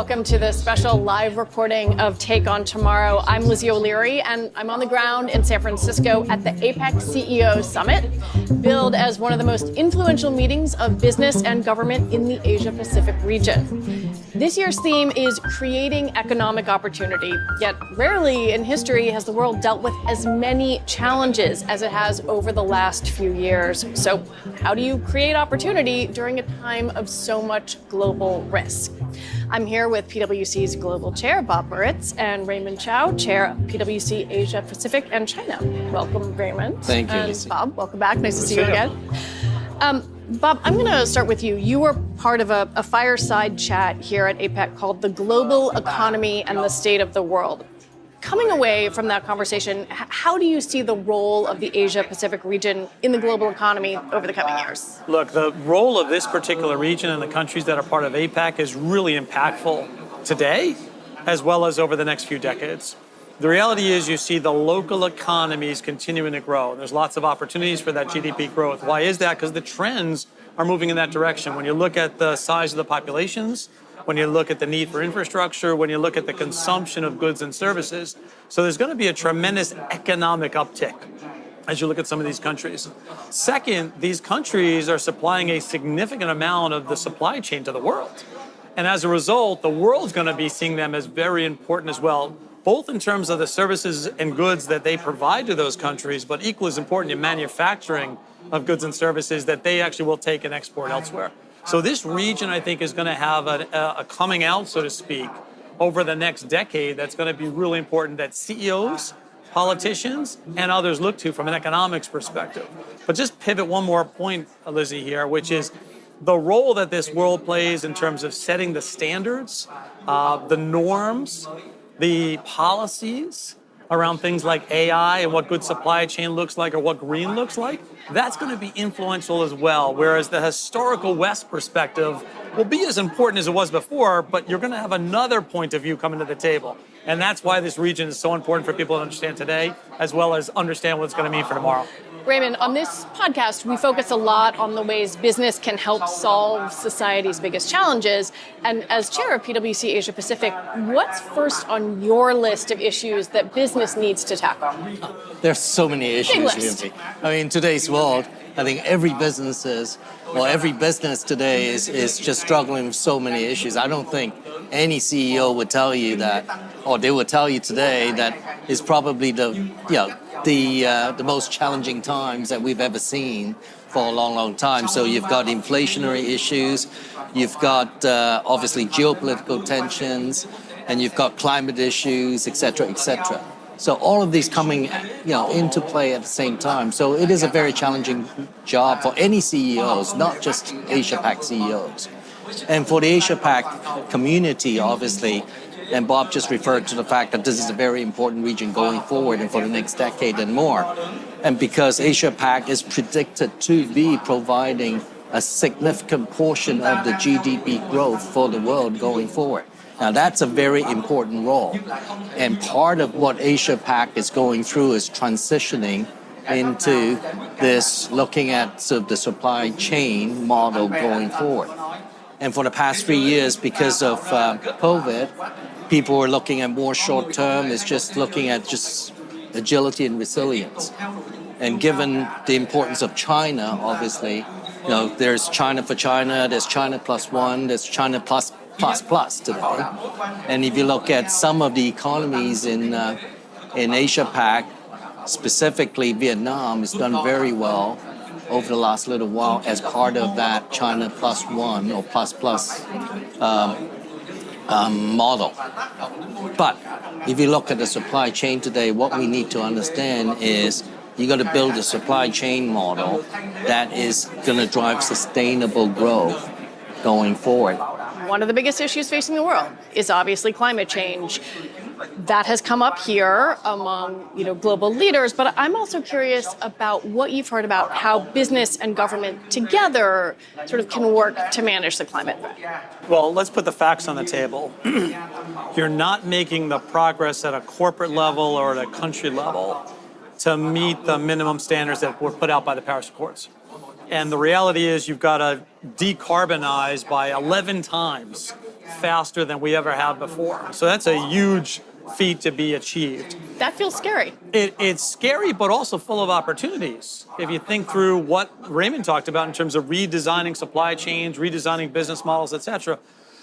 welcome to the special live recording of Take on Tomorrow. I'm Lizzie O'Leary, and I'm on the ground in San Francisco at the APEC CEO Summit, billed as one of the most influential meetings of business and government in the Asia-Pacific region. This year's theme is creating economic opportunity, yet rarely in history has the world dealt with as many challenges as it has over the last few years. So how do you create opportunity during a time of so much global risk? I'm here with PwC's Global Chair, Bob Moritz, and Raymund Chao, Chair of PwC Asia Pacific and China. Welcome, Raymund. Thank you, and Lizzie. Bob, welcome back. Nice to see you again. Bob, I'm going to start with you. You were part of a fireside chat here at APEC called The Global Economy and the State of the World. Coming away from that conversation, how do you see the role of the Asia-Pacific region in the global economy over the coming years? Look, the role of this particular region and the countries that are part of APEC is really impactful today, as well as over the next few decades. The reality is you see the local economies continuing to grow. There's lots of opportunities for that GDP growth. Why is that? Because the trends are moving in that direction. When you look at the size of the populations, when you look at the need for infrastructure, when you look at the consumption of goods and services. So there's going to be a tremendous economic uptick as you look at some of these countries. Second, these countries are supplying a significant amount of the supply chain to the world. And as a result, the world's going to be seeing them as very important as well, both in terms of the services and goods that they provide to those countries, but equally as important in manufacturing of goods and services that they actually will take and export elsewhere. So this region, I think, is going to have a coming out, so to speak, over the next decade that's going to be really important that CEOs, politicians, and others look to from an economics perspective. But just pivot one more point, Lizzie, here, which is the role that this world plays in terms of setting the standards, the norms, the policies around things like AI and what good supply chain looks like or what green looks like, that's going to be influential as well. Whereas the historical West perspective will be as important as it was before, but you're going to have another point of view coming to the table. And that's why this region is so important for people to understand today, as well as understand what it's going to mean for tomorrow. Raymund, on this podcast, we focus a lot on the ways business can help solve society's biggest challenges. And as chair of PwC Asia Pacific, what's first on your list of issues that business needs to tackle? There's so many issues, Lindsay. I mean, in today's world, I think every business today is just struggling with so many issues. I don't think any CEO would tell you that, or they would tell you today that is probably the most challenging times that we've ever seen for a long, long time. So you've got inflationary issues, you've got obviously geopolitical tensions, and you've got climate issues, et cetera, et cetera. So all of these coming, into play at the same time. So it is a very challenging job for any CEOs, not just Asia-Pac CEOs. And for the Asia-Pac community, obviously, and Bob just referred to the fact that this is a very important region going forward and for the next decade and more. And because Asia-Pac is predicted to be providing a significant portion of the GDP growth for the world going forward. Now, that's a very important role. And part of what Asia-Pac is going through is transitioning into this, looking at the supply chain model going forward. And for the past 3 years, because of COVID, people were looking at more short term. It's just looking at just agility and resilience. And given the importance of China, obviously, there's China for China, there's China plus one, there's China plus today. And if you look at some of the economies in Asia-Pac, specifically Vietnam, has done very well over the last little while as part of that China plus one or plus model. But if you look at the supply chain today, what we need to understand is you got to build a supply chain model that is going to drive sustainable growth going forward. One of the biggest issues facing the world is obviously climate change. That has come up here among global leaders, but I'm also curious about what you've heard about how business and government together sort of can work to manage the climate threat. Well, let's put the facts on the table. You're not making the progress at a corporate level or at a country level to meet the minimum standards that were put out by the Paris Accords. And the reality is you've got to decarbonize by 11 times faster than we ever have before. So that's a huge feat to be achieved. That feels scary. It's scary, but also full of opportunities. If you think through what Raymund talked about in terms of redesigning supply chains, redesigning business models, et cetera.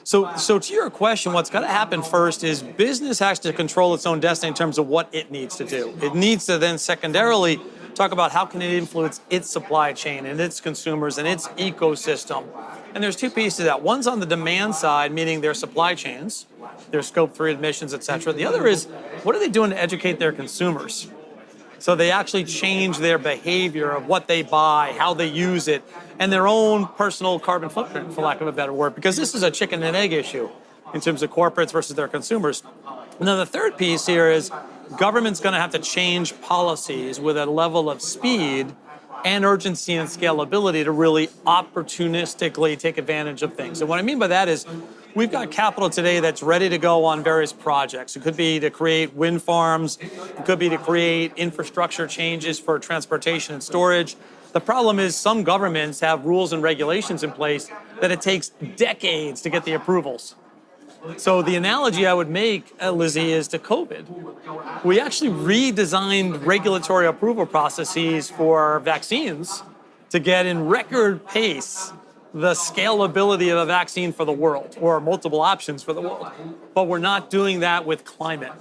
So to your question, what's got to happen first is business has to control its own destiny in terms of what it needs to do. It needs to then secondarily talk about how can it influence its supply chain and its consumers and its ecosystem. And there's two pieces to that. One's on the demand side, meaning their supply chains, their scope 3 emissions, et cetera. The other is, what are they doing to educate their consumers? So they actually change their behavior of what they buy, how they use it, and their own personal carbon footprint, for lack of a better word, because this is a chicken and egg issue in terms of corporates versus their consumers. And then the third piece here is government's going to have to change policies with a level of speed and urgency and scalability to really opportunistically take advantage of things. And what I mean by that is we've got capital today that's ready to go on various projects. It could be to create wind farms. It could be to create infrastructure changes for transportation and storage. The problem is some governments have rules and regulations in place that it takes decades to get the approvals. So the analogy I would make, Lizzie, is to COVID. We actually redesigned regulatory approval processes for vaccines to get in record pace the scalability of a vaccine for the world, or multiple options for the world. But we're not doing that with climate.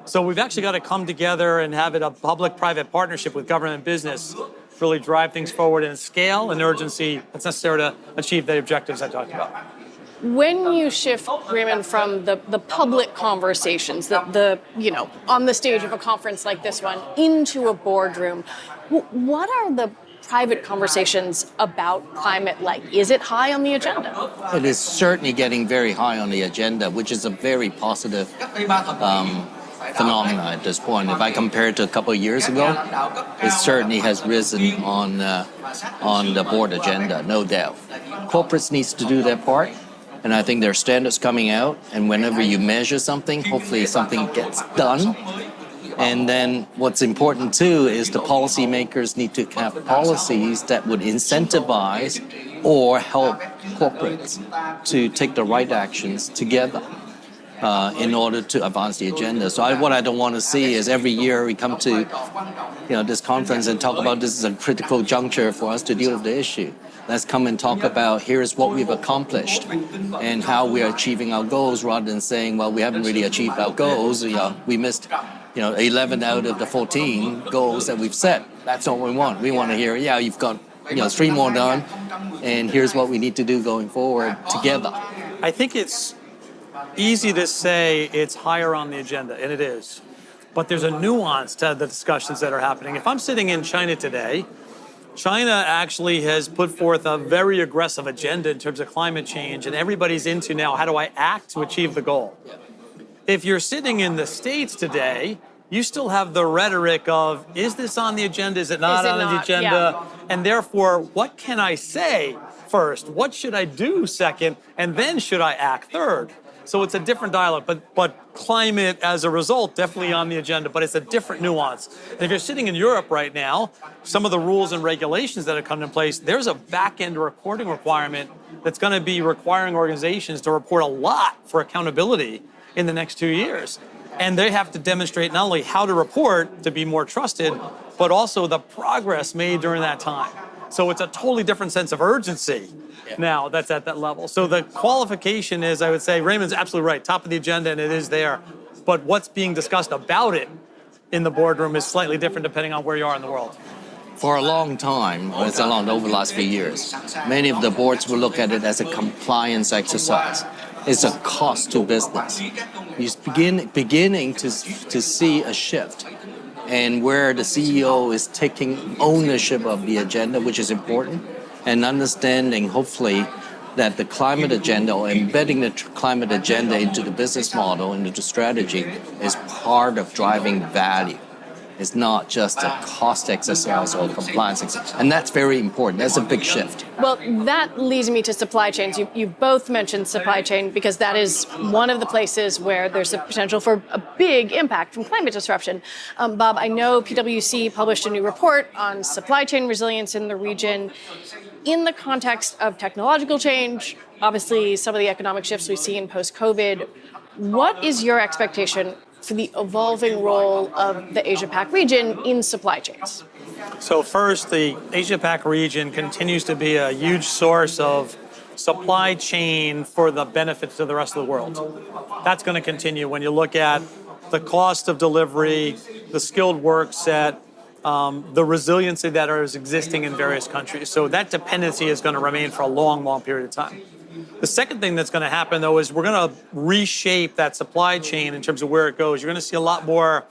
So we've actually got to come together and have it a public-private partnership with government and business to really drive things forward in scale and urgency that's necessary to achieve the objectives I talked about. When you shift, Raymund, from the public conversations, on the stage of a conference like this one, into a boardroom, what are the private conversations about climate like? Is it high on the agenda? It is certainly getting very high on the agenda, which is a very positive phenomena at this point. If I compare it to a couple of years ago, it certainly has risen on the board agenda, no doubt. Corporates needs to do their part. And I think there are standards coming out, and whenever you measure something, hopefully something gets done. And then what's important too is the policymakers need to have policies that would incentivize or help corporates to take the right actions together in order to advance the agenda. So what I don't want to see is every year we come to this conference and talk about this is a critical juncture for us to deal with the issue. Let's come and talk about here's what we've accomplished and how we are achieving our goals, rather than saying, well, we haven't really achieved our goals. We missed 11 out of the 14 goals that we've set. That's not what we want. We want to hear, you've got 3 more done, and here's what we need to do going forward together. I think it's easy to say it's higher on the agenda, and it is. But there's a nuance to the discussions that are happening. If I'm sitting in China today, China actually has put forth a very aggressive agenda in terms of climate change, and everybody's into now, how do I act to achieve the goal? If you're sitting in the States today, you still have the rhetoric of, is this on the agenda, is it not on the agenda? Yeah. And therefore, what can I say first? What should I do second? And then should I act third? So it's a different dialogue, but climate as a result, definitely on the agenda, but it's a different nuance. And if you're sitting in Europe right now, some of the rules and regulations that have come in place, there's a back-end reporting requirement that's going to be requiring organizations to report a lot for accountability in the next 2 years. And they have to demonstrate not only how to report to be more trusted, but also the progress made during that time. So it's a totally different sense of urgency now that's at that level. So the qualification is, I would say, Raymond's absolutely right, top of the agenda, and it is there. But what's being discussed about it in the boardroom is slightly different depending on where you are in the world. For a long time, over the last few years, many of the boards will look at it as a compliance exercise. It's a cost to business. You're beginning to see a shift, and where the CEO is taking ownership of the agenda, which is important, and understanding, hopefully, that the climate agenda or embedding the climate agenda into the business model, into the strategy, is part of driving value. It's not just a cost exercise or compliance exercise. And that's very important. That's a big shift. Well, that leads me to supply chains. You both mentioned supply chain because that is one of the places where there's a potential for a big impact from climate disruption. Bob, I know PwC published a new report on supply chain resilience in the region. In the context of technological change, obviously some of the economic shifts we've seen post-COVID, what is your expectation for the evolving role of the Asia-Pac region in supply chains? So first, the Asia-Pac region continues to be a huge source of supply chain for the benefits of the rest of the world. That's going to continue when you look at the cost of delivery, the skilled work set, the resiliency that is existing in various countries. So that dependency is going to remain for a long, long period of time. The second thing that's going to happen, though, is we're going to reshape that supply chain in terms of where it goes. You're going to see a lot more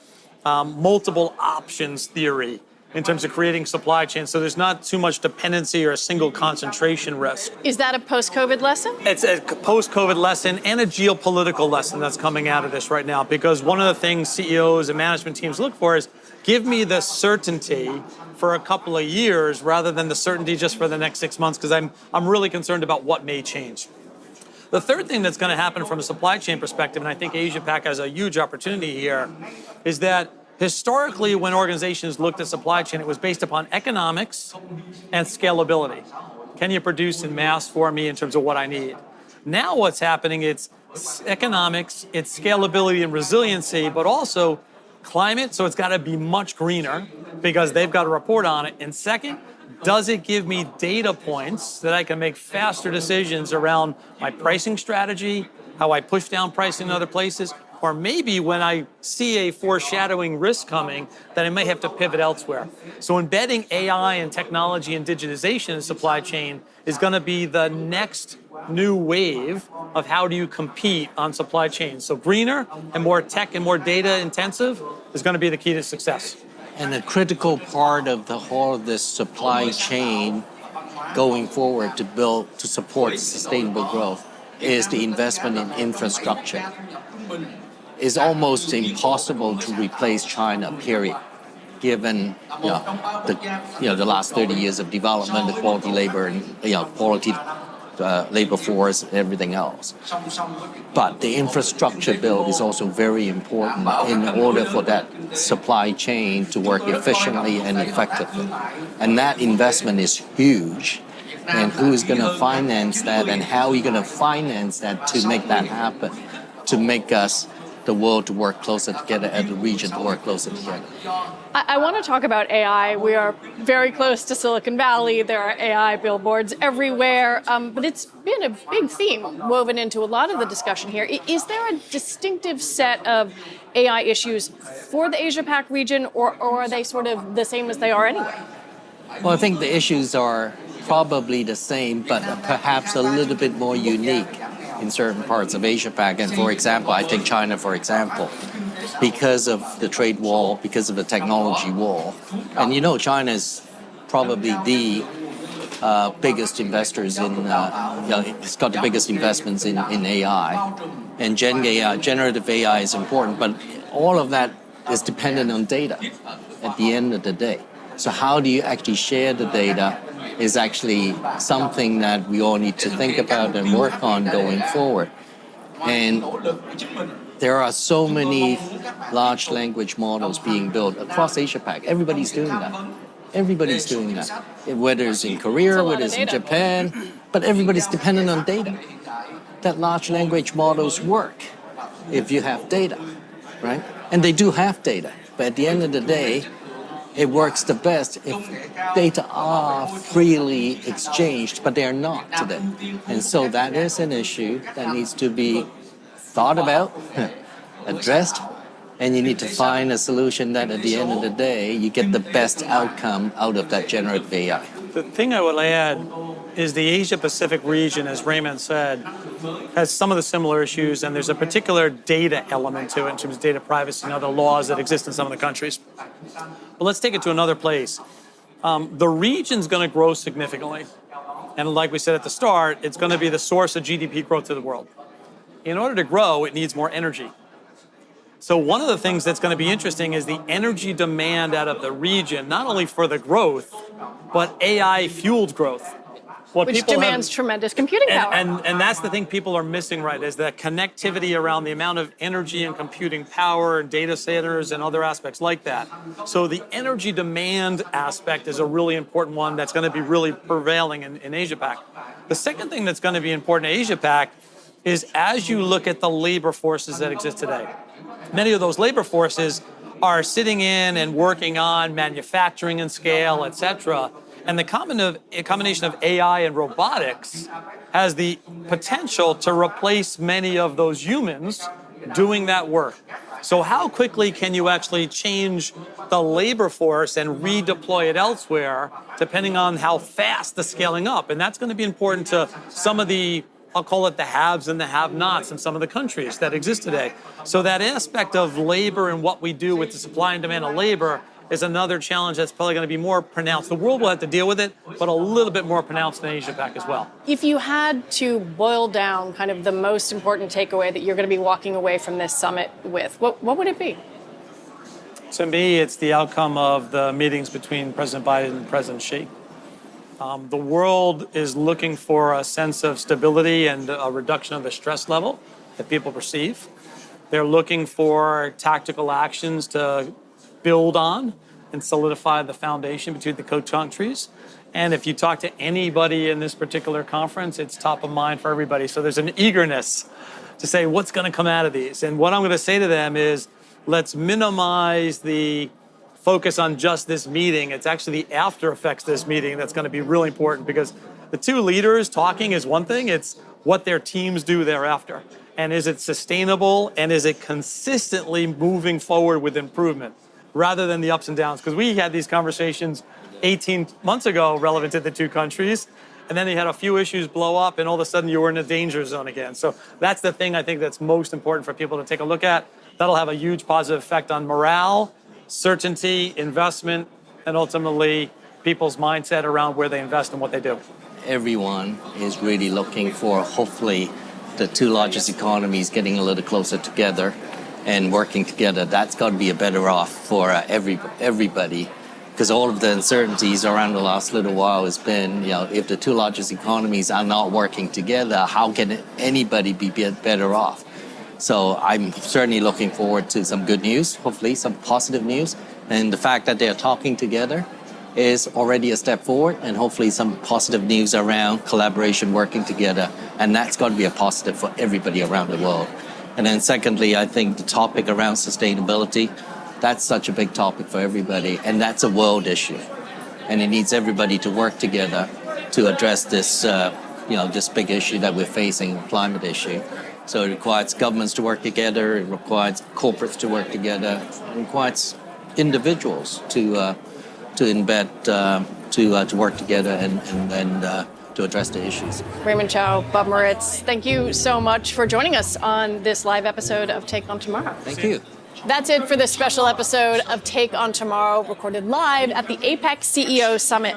multiple options theory in terms of creating supply chains. So there's not too much dependency or a single concentration risk. Is that a post-COVID lesson? It's a post-COVID lesson and a geopolitical lesson that's coming out of this right now, because one of the things CEOs and management teams look for is give me the certainty for a couple of years rather than the certainty just for the next 6 months, because I'm really concerned about what may change. The third thing that's going to happen from a supply chain perspective, and I think Asia-Pac has a huge opportunity here, is that historically when organizations looked at supply chain, it was based upon economics and scalability. Can you produce in mass for me in terms of what I need? Now what's happening, it's economics, it's scalability and resiliency, but also climate, so it's got to be much greener because they've got to report on it. And second, does it give me data points that I can make faster decisions around my pricing strategy, how I push down pricing in other places, or maybe when I see a foreshadowing risk coming, that I may have to pivot elsewhere. So embedding AI and technology and digitization in the supply chain is going to be the next new wave of how do you compete on supply chains. So greener and more tech and more data intensive is going to be the key to success. And a critical part of the whole of this supply chain going forward to support sustainable growth is the investment in infrastructure. It's almost impossible to replace China, period, given the last 30 years of development, the quality labor, and quality labor force, and everything else. But the infrastructure bill is also very important in order for that supply chain to work efficiently and effectively. And that investment is huge. And who is going to finance that, and how are you going to finance that to make that happen, to make the world to work closer together and the region to work closer together? I want to talk about AI. We are very close to Silicon Valley. There are AI billboards everywhere, but it's been a big theme woven into a lot of the discussion here. Is there a distinctive set of AI issues for the Asia-Pac region, or are they sort of the same as they are anyway? Well, I think the issues are probably the same, but perhaps a little bit more unique in certain parts of Asia-Pac. And for example, I take China, for example, because of the trade war, because of the technology war. And China is probably the biggest investors in, it's got the biggest investments in AI. And generative AI is important, but all of that is dependent on data at the end of the day. So how do you actually share the data is actually something that we all need to think about and work on going forward. And there are so many large language models being built across Asia-Pac. Everybody's doing that. Everybody's doing that. Whether it's in Korea, whether it's in Japan, but everybody's dependent on data. That large language models work if you have data, right? And they do have data, but at the end of the day, it works the best if data are freely exchanged, but they are not today. And so that is an issue that needs to be thought about, addressed, and you need to find a solution that at the end of the day, you get the best outcome out of that generative AI. The thing I would add is the Asia-Pacific region, as Raymund said, has some of the similar issues, and there's a particular data element to it in terms of data privacy and other laws that exist in some of the countries. But let's take it to another place. The region's going to grow significantly. And like we said at the start, it's going to be the source of GDP growth to the world. In order to grow, it needs more energy. So one of the things that's going to be interesting is the energy demand out of the region, not only for the growth, but AI-fueled growth. Which demands tremendous computing power. And that's the thing people are missing, right, is that connectivity around the amount of energy and computing power and data centers and other aspects like that. So the energy demand aspect is a really important one that's going to be really prevailing in Asia-Pac. The second thing that's going to be important in Asia-Pac is as you look at the labor forces that exist today, many of those labor forces are sitting in and working on manufacturing and scale, et cetera. And the combination of AI and robotics has the potential to replace many of those humans doing that work. So how quickly can you actually change the labor force and redeploy it elsewhere, depending on how fast the scaling up? And that's going to be important to some of the, I'll call it the haves and the have-nots in some of the countries that exist today. So that aspect of labor and what we do with the supply and demand of labor is another challenge that's probably going to be more pronounced. The world will have to deal with it, but a little bit more pronounced in Asia-Pac as well. If you had to boil down kind of the most important takeaway that you're going to be walking away from this summit with, what would it be? To me, it's the outcome of the meetings between President Biden and President Xi. The world is looking for a sense of stability and a reduction of the stress level that people perceive. They're looking for tactical actions to build on and solidify the foundation between the countries. And if you talk to anybody in this particular conference, it's top of mind for everybody. So there's an eagerness to say what's going to come out of these. And what I'm going to say to them is, let's minimize the focus on just this meeting. It's actually the after effects of this meeting that's going to be really important, because the two leaders talking is one thing, it's what their teams do thereafter. And is it sustainable, and is it consistently moving forward with improvement, rather than the ups and downs? Because we had these conversations 18 months ago relevant to the two countries, and then you had a few issues blow up, and all of a sudden you were in a danger zone again. So that's the thing I think that's most important for people to take a look at. That'll have a huge positive effect on morale, certainty, investment, and ultimately people's mindset around where they invest and what they do. Everyone is really looking for, hopefully, the two largest economies getting a little closer together and working together. That's got to be a better off for everybody, because all of the uncertainties around the last little while has been, if the two largest economies are not working together, how can anybody be better off? So I'm certainly looking forward to some good news, hopefully some positive news. And the fact that they're talking together is already a step forward, and hopefully some positive news around collaboration, working together. And that's got to be a positive for everybody around the world. And then secondly, I think the topic around sustainability, that's such a big topic for everybody. And that's a world issue. And it needs everybody to work together to address this, this big issue that we're facing, the climate issue. So it requires governments to work together, it requires corporates to work together, it requires individuals to embed, to work together and to address the issues. Raymund Chao, Bob Moritz, thank you so much for joining us on this live episode of Take on Tomorrow. Thank you. That's it for this special episode of Take on Tomorrow, recorded live at the APEC CEO Summit.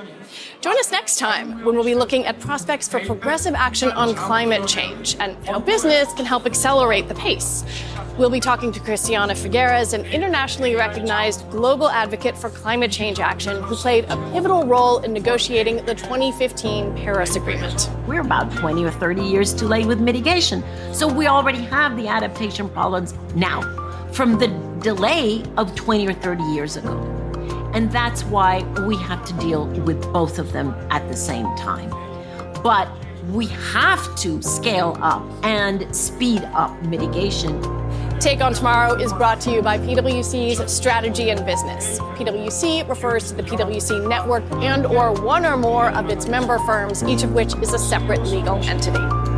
Join us next time when we'll be looking at prospects for progressive action on climate change and how business can help accelerate the pace. We'll be talking to Christiana Figueres, an internationally recognized global advocate for climate change action who played a pivotal role in negotiating the 2015 Paris Agreement. We're about 20 or 30 years too late with mitigation, so we already have the adaptation problems now from the delay of 20 or 30 years ago. And that's why we have to deal with both of them at the same time. But we have to scale up and speed up mitigation. Take on Tomorrow is brought to you by PwC's Strategy and Business. PwC refers to the PwC network and/or one or more of its member firms, each of which is a separate legal entity.